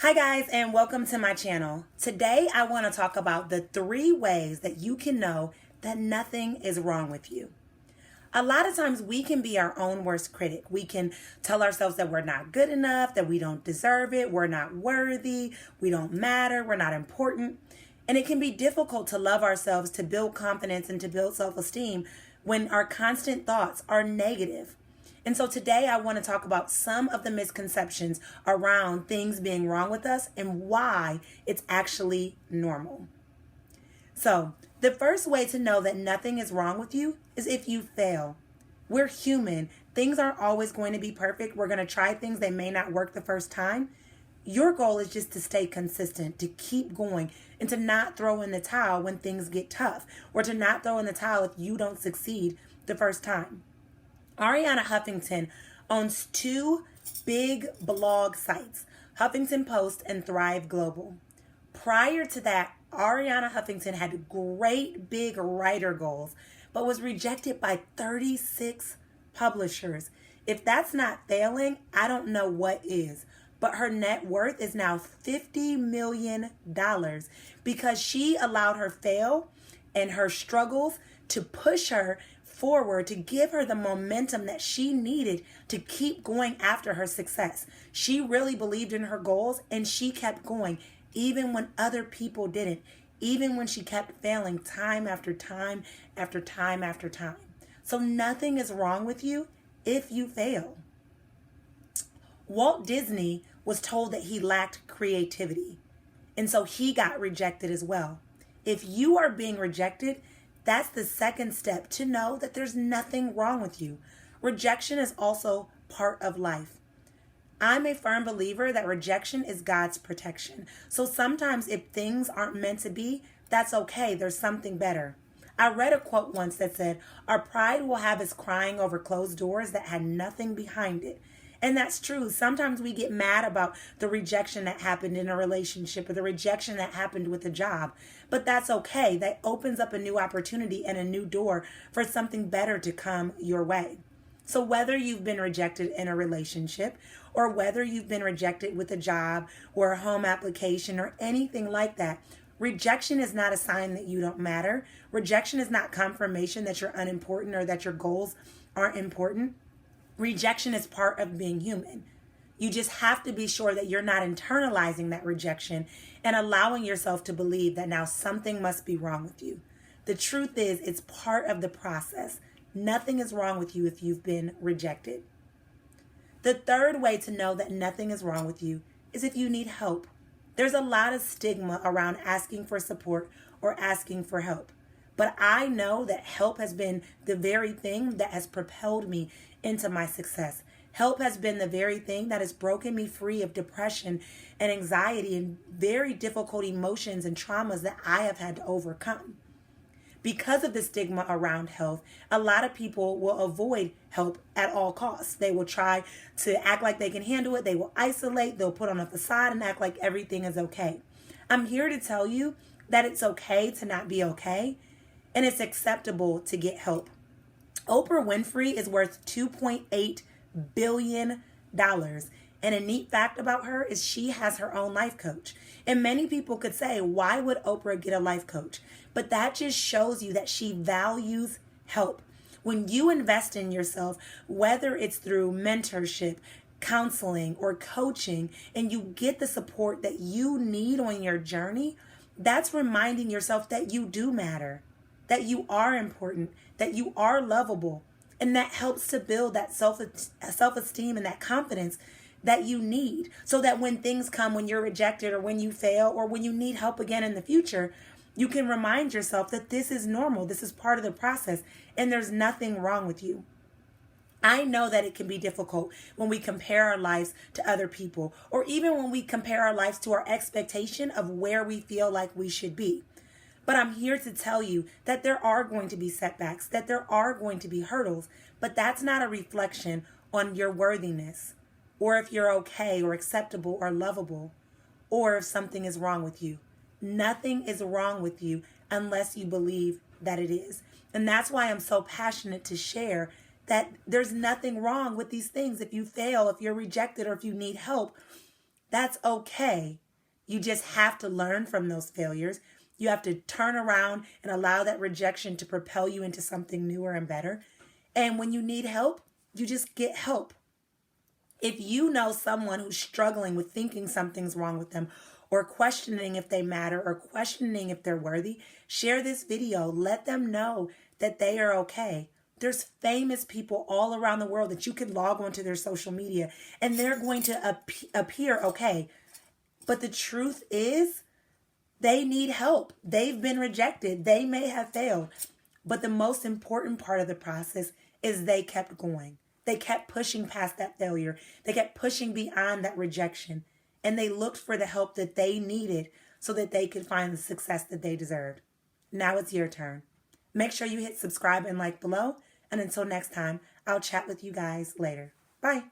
Hi guys, and welcome to my channel. Today I want to talk about the 3 ways that you can know that nothing is wrong with you. A lot of times we can be our own worst critic. We can tell ourselves that we're not good enough, that we don't deserve it, we're not worthy, we don't matter, we're not important. And it can be difficult to love ourselves, to build confidence, and to build self-esteem when our constant thoughts are negative. And so today I want to talk about some of the misconceptions around things being wrong with us and why it's actually normal. So the first way to know that nothing is wrong with you is if you fail. We're human. Things aren't always going to be perfect. We're going to try things. They may not work the first time. Your goal is just to stay consistent, to keep going, and to not throw in the towel when things get tough, or to not throw in the towel if you don't succeed the first time. Arianna Huffington owns 2 big blog sites, Huffington Post and Thrive Global. Prior to that, Arianna Huffington had great big writer goals, but was rejected by 36 publishers. If that's not failing, I don't know what is. But her net worth is now $50 million because she allowed her fail and her struggles to push her forward, to give her the momentum that she needed to keep going after her success. She really believed in her goals and she kept going even when other people didn't, even when she kept failing time after time after time after time. So nothing is wrong with you if you fail. Walt Disney was told that he lacked creativity, and so he got rejected as well. If you are being rejected, that's the second step to know that there's nothing wrong with you. Rejection is also part of life. I'm a firm believer that rejection is God's protection. So sometimes if things aren't meant to be, that's okay. There's something better. I read a quote once that said, "Our pride will have us crying over closed doors that had nothing behind it." And that's true. Sometimes we get mad about the rejection that happened in a relationship or the rejection that happened with a job. But that's okay. That opens up a new opportunity and a new door for something better to come your way. So whether you've been rejected in a relationship or whether you've been rejected with a job or a home application or anything like that, rejection is not a sign that you don't matter. Rejection is not confirmation that you're unimportant or that your goals aren't important. Rejection is part of being human. You just have to be sure that you're not internalizing that rejection and allowing yourself to believe that now something must be wrong with you. The truth is, it's part of the process. Nothing is wrong with you if you've been rejected. The third way to know that nothing is wrong with you is if you need help. There's a lot of stigma around asking for support or asking for help. But I know that help has been the very thing that has propelled me into my success. Help has been the very thing that has broken me free of depression and anxiety and very difficult emotions and traumas that I have had to overcome. Because of the stigma around health, a lot of people will avoid help at all costs. They will try to act like they can handle it. They will isolate. They'll put on a facade and act like everything is okay. I'm here to tell you that it's okay to not be okay. And it's acceptable to get help. Oprah Winfrey is worth $2.8 billion. And a neat fact about her is she has her own life coach. And many people could say, why would Oprah get a life coach? But that just shows you that she values help. When you invest in yourself, whether it's through mentorship, counseling, or coaching, and you get the support that you need on your journey, that's reminding yourself that you do matter, that you are important, that you are lovable, and that helps to build that self-esteem and that confidence that you need so that when things come, when you're rejected or when you fail or when you need help again in the future, you can remind yourself that this is normal, this is part of the process, and there's nothing wrong with you. I know that it can be difficult when we compare our lives to other people, or even when we compare our lives to our expectation of where we feel like we should be. But I'm here to tell you that there are going to be setbacks, that there are going to be hurdles, but that's not a reflection on your worthiness, or if you're okay or acceptable or lovable, or if something is wrong with you. Nothing is wrong with you unless you believe that it is. And that's why I'm so passionate to share that there's nothing wrong with these things. If you fail, if you're rejected, or if you need help, That's okay. You just have to learn from those failures. You have to turn around and allow that rejection to propel you into something newer and better. And when you need help, you just get help. If you know someone who's struggling with thinking something's wrong with them, or questioning if they matter, or questioning if they're worthy, share this video. Let them know that they are okay. There's famous people all around the world that you can log onto their social media and they're going to appear okay. But the truth is, they need help. They've been rejected. They may have failed. But the most important part of the process is they kept going. They kept pushing past that failure. They kept pushing beyond that rejection. And they looked for the help that they needed so that they could find the success that they deserved. Now it's your turn. Make sure you hit subscribe and like below. And until next time, I'll chat with you guys later. Bye.